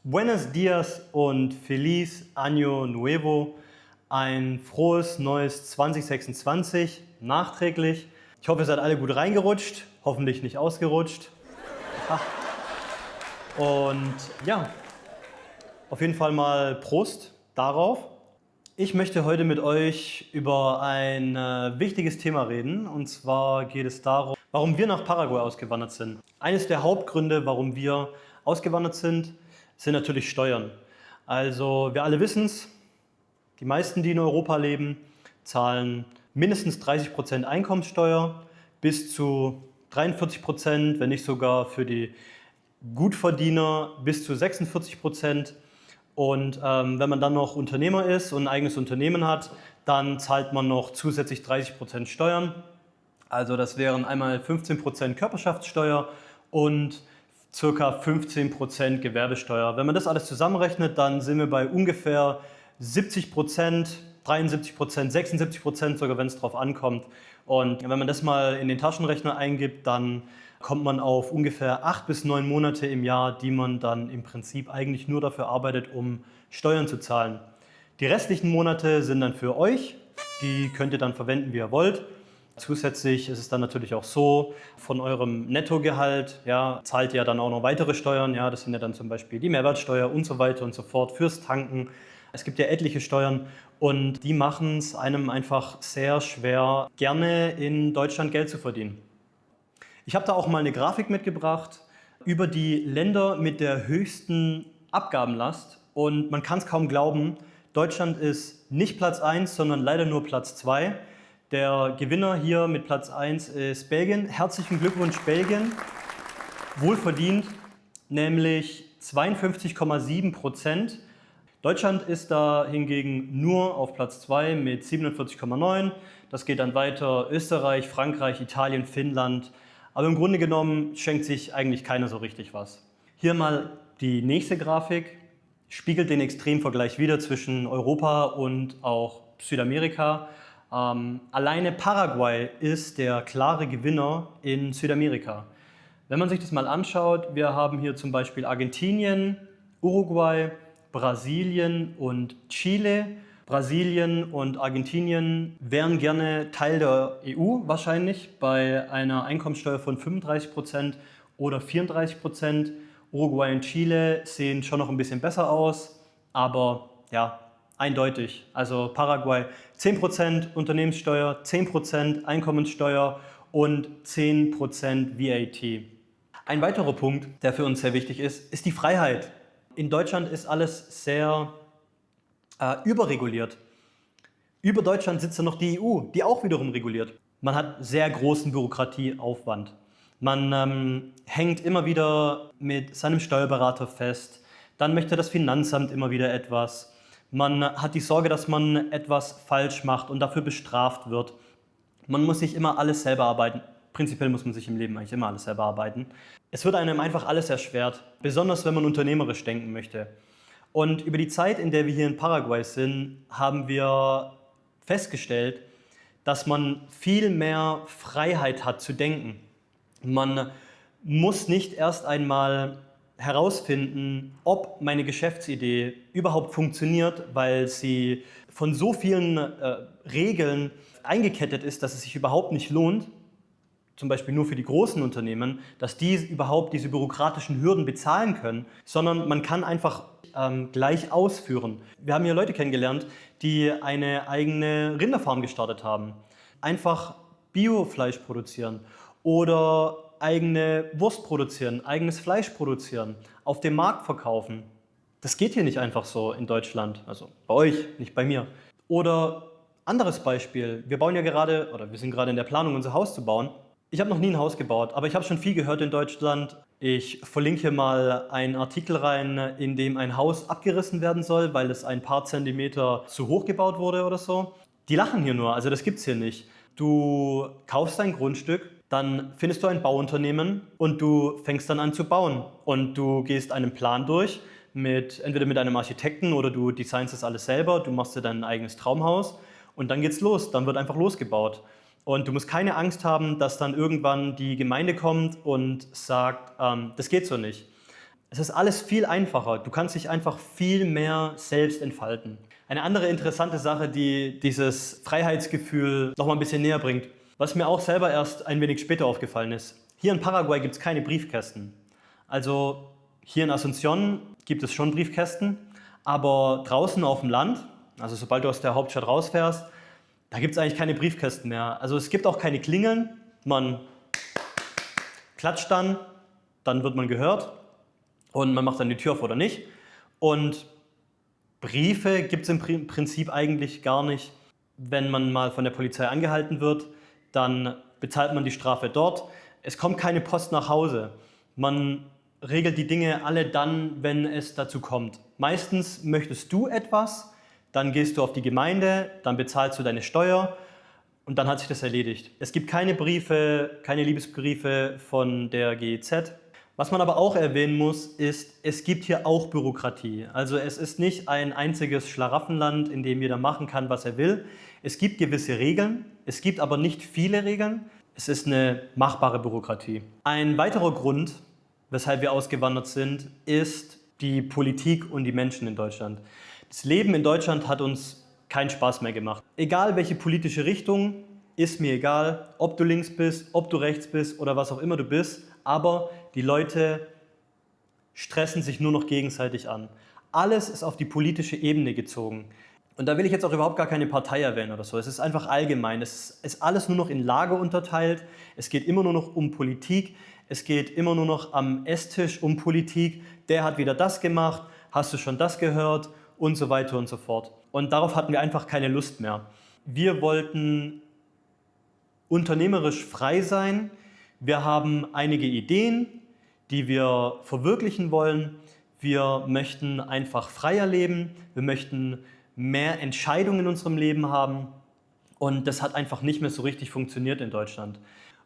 Buenos Dias und Feliz Año Nuevo. Ein frohes neues 2026 nachträglich. Ich hoffe, ihr seid alle gut reingerutscht, hoffentlich nicht ausgerutscht. Und ja, auf jeden Fall mal Prost darauf. Ich möchte heute mit euch über ein wichtiges Thema reden. Und zwar geht es darum, warum wir nach Paraguay ausgewandert sind. Eines der Hauptgründe, warum wir ausgewandert sind natürlich Steuern. Also wir alle wissen es, die meisten, die in Europa leben, zahlen mindestens 30% Einkommenssteuer, bis zu 43%, wenn nicht sogar für die Gutverdiener bis zu 46%. Und wenn man dann noch Unternehmer ist und ein eigenes Unternehmen hat, dann zahlt man noch zusätzlich 30% Steuern. Also das wären einmal 15% Körperschaftssteuer und ca. 15% Gewerbesteuer. Wenn man das alles zusammenrechnet, dann sind wir bei ungefähr 70%, 73%, 76%, sogar wenn es drauf ankommt. Und wenn man das mal in den Taschenrechner eingibt, dann kommt man auf ungefähr 8 bis 9 Monate im Jahr, die man dann im Prinzip eigentlich nur dafür arbeitet, um Steuern zu zahlen. Die restlichen Monate sind dann für euch, die könnt ihr dann verwenden, wie ihr wollt. Zusätzlich ist es dann natürlich auch so, von eurem Nettogehalt zahlt ihr dann auch noch weitere Steuern. Ja, das sind ja dann zum Beispiel die Mehrwertsteuer und so weiter und so fort fürs Tanken. Es gibt ja etliche Steuern und die machen es einem einfach sehr schwer, gerne in Deutschland Geld zu verdienen. Ich habe da auch mal eine Grafik mitgebracht über die Länder mit der höchsten Abgabenlast und man kann es kaum glauben, Deutschland ist nicht Platz 1, sondern leider nur Platz 2. Der Gewinner hier mit Platz 1 ist Belgien. Herzlichen Glückwunsch Belgien, wohlverdient, nämlich 52,7%. Deutschland ist da hingegen nur auf Platz 2 mit 47,9%. Das geht dann weiter Österreich, Frankreich, Italien, Finnland. Aber im Grunde genommen schenkt sich eigentlich keiner so richtig was. Hier mal die nächste Grafik, spiegelt den Extremvergleich wieder zwischen Europa und auch Südamerika. Alleine Paraguay ist der klare Gewinner in Südamerika. Wenn man sich das mal anschaut, wir haben hier zum Beispiel Argentinien, Uruguay, Brasilien und Chile. Brasilien und Argentinien wären gerne Teil der EU wahrscheinlich bei einer Einkommenssteuer von 35% oder 34%. Uruguay und Chile sehen schon noch ein bisschen besser aus, aber ja, eindeutig. Also Paraguay 10% Unternehmenssteuer, 10% Einkommenssteuer und 10% VAT. Ein weiterer Punkt, der für uns sehr wichtig ist die Freiheit. In Deutschland ist alles sehr überreguliert. Über Deutschland sitzt ja noch die EU, die auch wiederum reguliert. Man hat sehr großen Bürokratieaufwand. Man hängt immer wieder mit seinem Steuerberater fest. Dann möchte das Finanzamt immer wieder etwas. Man hat die Sorge, dass man etwas falsch macht und dafür bestraft wird. Man muss sich immer alles selber arbeiten. Prinzipiell muss man sich im Leben eigentlich immer alles selber arbeiten. Es wird einem einfach alles erschwert, besonders wenn man unternehmerisch denken möchte. Und über die Zeit, in der wir hier in Paraguay sind, haben wir festgestellt, dass man viel mehr Freiheit hat zu denken. Man muss nicht erst einmal herausfinden, ob meine Geschäftsidee überhaupt funktioniert, weil sie von so vielen Regeln eingekettet ist, dass es sich überhaupt nicht lohnt, zum Beispiel nur für die großen Unternehmen, dass die überhaupt diese bürokratischen Hürden bezahlen können, sondern man kann einfach gleich ausführen. Wir haben hier Leute kennengelernt, die eine eigene Rinderfarm gestartet haben, einfach Biofleisch produzieren oder eigene Wurst produzieren, eigenes Fleisch produzieren, auf dem Markt verkaufen. Das geht hier nicht einfach so in Deutschland, also bei euch, nicht bei mir. Oder anderes Beispiel, wir sind gerade in der Planung, unser Haus zu bauen. Ich habe noch nie ein Haus gebaut, aber ich habe schon viel gehört in Deutschland. Ich verlinke hier mal einen Artikel rein, in dem ein Haus abgerissen werden soll, weil es ein paar Zentimeter zu hoch gebaut wurde oder so. Die lachen hier nur, also das gibt's hier nicht. Du kaufst ein Grundstück, dann findest du ein Bauunternehmen und du fängst dann an zu bauen. Und du gehst einen Plan durch, entweder mit einem Architekten oder du designst das alles selber, du machst dir dein eigenes Traumhaus und dann geht's los, dann wird einfach losgebaut. Und du musst keine Angst haben, dass dann irgendwann die Gemeinde kommt und sagt, das geht so nicht. Es ist alles viel einfacher. Du kannst dich einfach viel mehr selbst entfalten. Eine andere interessante Sache, die dieses Freiheitsgefühl noch mal ein bisschen näher bringt, was mir auch selber erst ein wenig später aufgefallen ist. Hier in Paraguay gibt es keine Briefkästen. Also hier in Asunción gibt es schon Briefkästen, aber draußen auf dem Land, also sobald du aus der Hauptstadt rausfährst, da gibt es eigentlich keine Briefkästen mehr. Also es gibt auch keine Klingeln. Man klatscht dann wird man gehört und man macht dann die Tür auf oder nicht. Und Briefe gibt es im Prinzip eigentlich gar nicht. Wenn man mal von der Polizei angehalten wird, dann bezahlt man die Strafe dort. Es kommt keine Post nach Hause. Man regelt die Dinge alle dann, wenn es dazu kommt. Meistens möchtest du etwas, dann gehst du auf die Gemeinde, dann bezahlst du deine Steuer und dann hat sich das erledigt. Es gibt keine Briefe, keine Liebesbriefe von der GEZ. Was man aber auch erwähnen muss, ist, es gibt hier auch Bürokratie. Also es ist nicht ein einziges Schlaraffenland, in dem jeder machen kann, was er will. Es gibt gewisse Regeln, es gibt aber nicht viele Regeln. Es ist eine machbare Bürokratie. Ein weiterer Grund, weshalb wir ausgewandert sind, ist die Politik und die Menschen in Deutschland. Das Leben in Deutschland hat uns keinen Spaß mehr gemacht. Egal welche politische Richtung, ist mir egal, ob du links bist, ob du rechts bist oder was auch immer du bist, aber die Leute stressen sich nur noch gegenseitig an. Alles ist auf die politische Ebene gezogen. Und da will ich jetzt auch überhaupt gar keine Partei erwähnen oder so. Es ist einfach allgemein. Es ist alles nur noch in Lager unterteilt. Es geht immer nur noch um Politik. Es geht immer nur noch am Esstisch um Politik. Der hat wieder das gemacht. Hast du schon das gehört? Und so weiter und so fort. Und darauf hatten wir einfach keine Lust mehr. Wir wollten unternehmerisch frei sein. Wir haben einige Ideen, die wir verwirklichen wollen. Wir möchten einfach freier leben. Wir möchten mehr Entscheidungen in unserem Leben haben. Und das hat einfach nicht mehr so richtig funktioniert in Deutschland.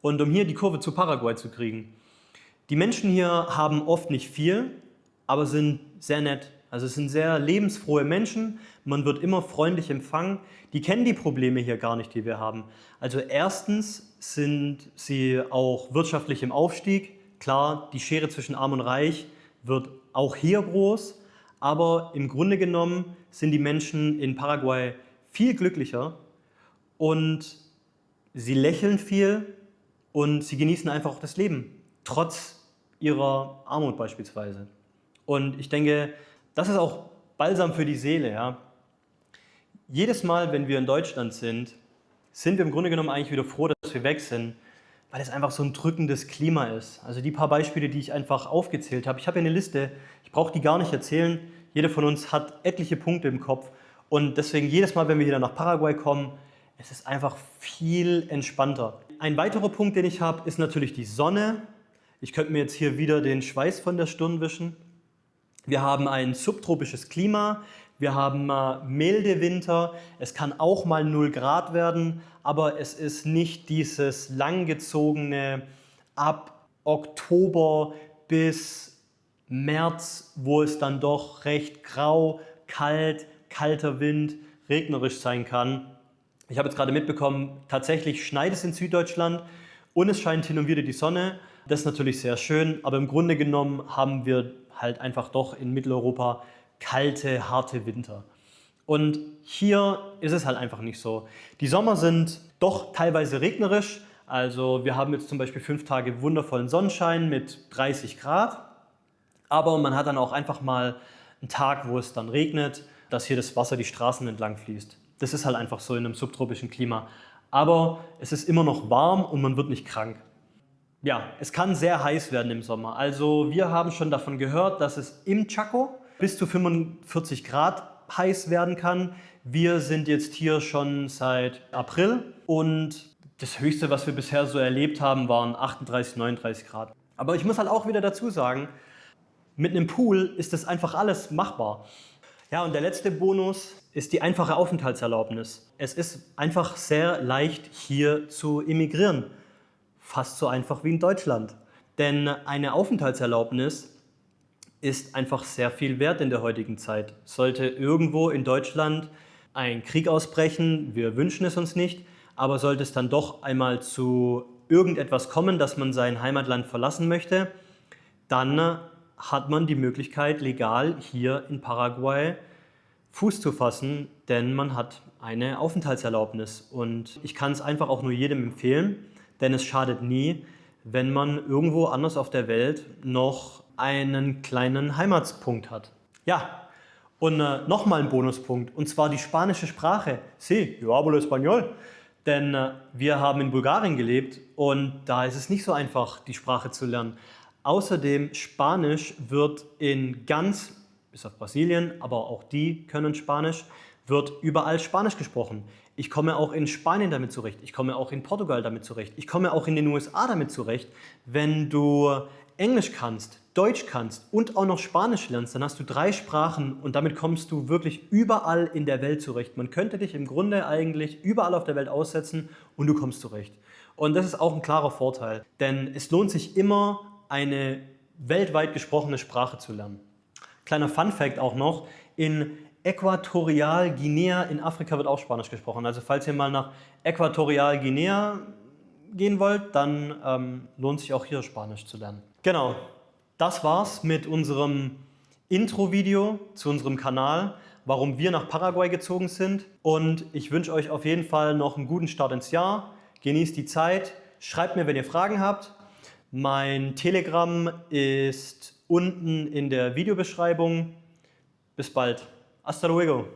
Und um hier die Kurve zu Paraguay zu kriegen. Die Menschen hier haben oft nicht viel, aber sind sehr nett. Also es sind sehr lebensfrohe Menschen, man wird immer freundlich empfangen. Die kennen die Probleme hier gar nicht, die wir haben. Also erstens sind sie auch wirtschaftlich im Aufstieg. Klar, die Schere zwischen Arm und Reich wird auch hier groß, aber im Grunde genommen sind die Menschen in Paraguay viel glücklicher und sie lächeln viel und sie genießen einfach auch das Leben, trotz ihrer Armut beispielsweise. Und ich denke, das ist auch Balsam für die Seele. Ja. Jedes Mal, wenn wir in Deutschland sind wir im Grunde genommen eigentlich wieder froh, dass wir weg sind, weil es einfach so ein drückendes Klima ist. Also die paar Beispiele, die ich einfach aufgezählt habe. Ich habe hier eine Liste, ich brauche die gar nicht erzählen. Jeder von uns hat etliche Punkte im Kopf. Und deswegen jedes Mal, wenn wir wieder nach Paraguay kommen, es ist einfach viel entspannter. Ein weiterer Punkt, den ich habe, ist natürlich die Sonne. Ich könnte mir jetzt hier wieder den Schweiß von der Stirn wischen. Wir haben ein subtropisches Klima, wir haben milde Winter, es kann auch mal 0 Grad werden, aber es ist nicht dieses langgezogene ab Oktober bis März, wo es dann doch recht grau, kalt, kalter Wind, regnerisch sein kann. Ich habe jetzt gerade mitbekommen, tatsächlich schneit es in Süddeutschland und es scheint hin und wieder die Sonne. Das ist natürlich sehr schön, aber im Grunde genommen haben wir halt einfach doch in Mitteleuropa kalte, harte Winter. Und hier ist es halt einfach nicht so. Die Sommer sind doch teilweise regnerisch. Also wir haben jetzt zum Beispiel 5 Tage wundervollen Sonnenschein mit 30 Grad. Aber man hat dann auch einfach mal einen Tag, wo es dann regnet, dass hier das Wasser die Straßen entlang fließt. Das ist halt einfach so in einem subtropischen Klima. Aber es ist immer noch warm und man wird nicht krank. Ja, es kann sehr heiß werden im Sommer. Also wir haben schon davon gehört, dass es im Chaco bis zu 45 Grad heiß werden kann. Wir sind jetzt hier schon seit April und das Höchste, was wir bisher so erlebt haben, waren 38, 39 Grad. Aber ich muss halt auch wieder dazu sagen, mit einem Pool ist das einfach alles machbar. Ja, und der letzte Bonus ist die einfache Aufenthaltserlaubnis. Es ist einfach sehr leicht, hier zu emigrieren. Fast so einfach wie in Deutschland. Denn eine Aufenthaltserlaubnis ist einfach sehr viel wert in der heutigen Zeit. Sollte irgendwo in Deutschland ein Krieg ausbrechen, wir wünschen es uns nicht, aber sollte es dann doch einmal zu irgendetwas kommen, dass man sein Heimatland verlassen möchte, dann hat man die Möglichkeit, legal hier in Paraguay Fuß zu fassen, denn man hat eine Aufenthaltserlaubnis. Und ich kann es einfach auch nur jedem empfehlen, denn es schadet nie, wenn man irgendwo anders auf der Welt noch einen kleinen Heimatspunkt hat. Ja, und nochmal ein Bonuspunkt, und zwar die spanische Sprache. Sí, yo hablo español. Denn wir haben in Bulgarien gelebt und da ist es nicht so einfach, die Sprache zu lernen. Außerdem, Spanisch wird in ganz, bis auf Brasilien, aber auch die können Spanisch, wird überall Spanisch gesprochen. Ich komme auch in Spanien damit zurecht, ich komme auch in Portugal damit zurecht, ich komme auch in den USA damit zurecht. Wenn du Englisch kannst, Deutsch kannst und auch noch Spanisch lernst, dann hast du 3 Sprachen und damit kommst du wirklich überall in der Welt zurecht. Man könnte dich im Grunde eigentlich überall auf der Welt aussetzen und du kommst zurecht. Und das ist auch ein klarer Vorteil, denn es lohnt sich immer, eine weltweit gesprochene Sprache zu lernen. Kleiner Fun-Fact auch noch, in Äquatorialguinea in Afrika wird auch Spanisch gesprochen. Also falls ihr mal nach Äquatorialguinea gehen wollt, dann lohnt sich auch hier Spanisch zu lernen. Genau, das war's mit unserem Intro-Video zu unserem Kanal, warum wir nach Paraguay gezogen sind. Und ich wünsche euch auf jeden Fall noch einen guten Start ins Jahr. Genießt die Zeit, schreibt mir, wenn ihr Fragen habt. Mein Telegram ist unten in der Videobeschreibung. Bis bald. Hasta luego.